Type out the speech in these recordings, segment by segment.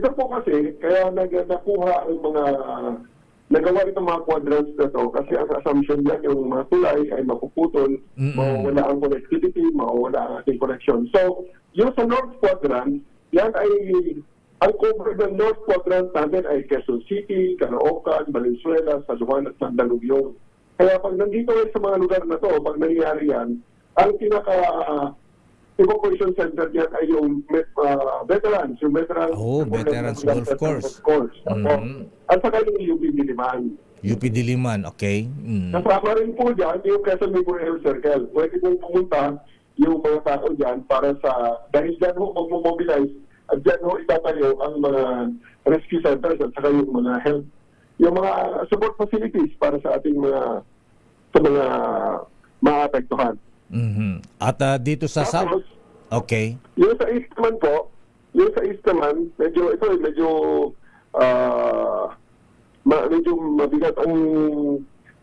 ito po kasi, kaya nakuha ang mga, nagawa itong mga quadrants na to kasi ang assumption niya yung mga tulay ay mapuputol, mawawala ang connectivity, mawawala ang ating connection. So, yung sa North Quadrant, yan ay, ang cover ng North Quadrant natin ay Quezon City, Caloocan, Valenzuela, Saluan at Mandaluyong. Kaya pag nandito kayo sa mga lugar na to, pag nangyari yan, ang evacuation center diyan ay yung veterans, yung veterans. Veterans Golf Course. At saka yung UP Diliman. UP Diliman, okay. Kasama rin po dyan yung Quezon Memorial Circle. Pwede pong pumunta yung mga tao dyan para sa, dahil dyan ho mag-mobilize at dyan ho itatayo ang mga rescue centers at saka yung mga health, yung mga support facilities para sa ating mga maapektuhan. At dito sa South, okay. Yung sa East naman po, medyo mabigat ang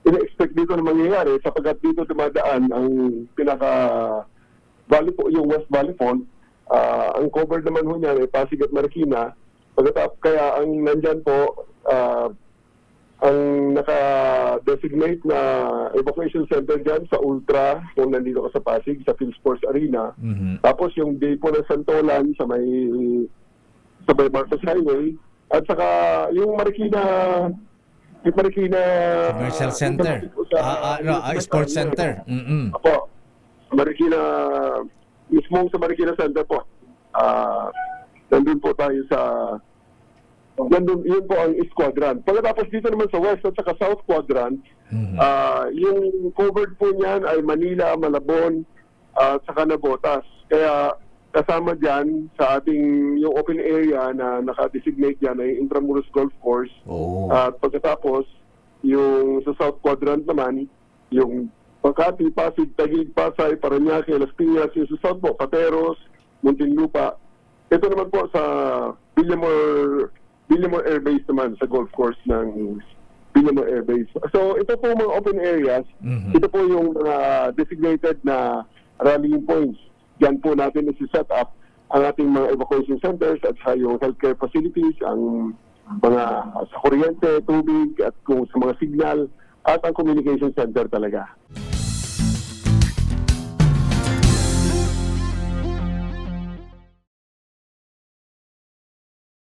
ina-expect dito na mangyayari sapagkat dito dumadaan ang valley po, yung West Valley Fault. Ang cover naman ho niyan ay Pasig at Marikina. Kaya ang nandyan po, ang naka-designate na evacuation center dyan sa Ultra, kung nandito ka sa Pasig, sa Philsports Arena. Tapos yung day po ng Santolan sa may Marcos Highway. At saka yung Marikina Commercial Center. Sports Center. Apo, Marikina, mismo sa Marikina Center po. Nandun po tayo yun po ang East Quadrant. Pagkatapos dito naman sa West at saka South Quadrant, yung covered po niyan ay Manila, Malabon, at saka Navotas. Kaya kasama dyan sa ating yung open area na naka-designate dyan ay Intramuros Golf Course. At pagkatapos, yung sa South Quadrant naman, yung Makati, Pasig, Taguig, Pasay, Parañaque, Las Piñas, yung sa South po, Pateros, Muntinlupa. Ito naman po sa Villamor Air Base naman, sa golf course ng Villamor Air Base. So, ito po mga open areas. Ito po yung designated na rallying points. Diyan po natin isi-set up ang ating mga evacuation centers at sa yung healthcare facilities, ang mga sa kuryente, tubig, at kung sa mga signal, at ang communication center talaga.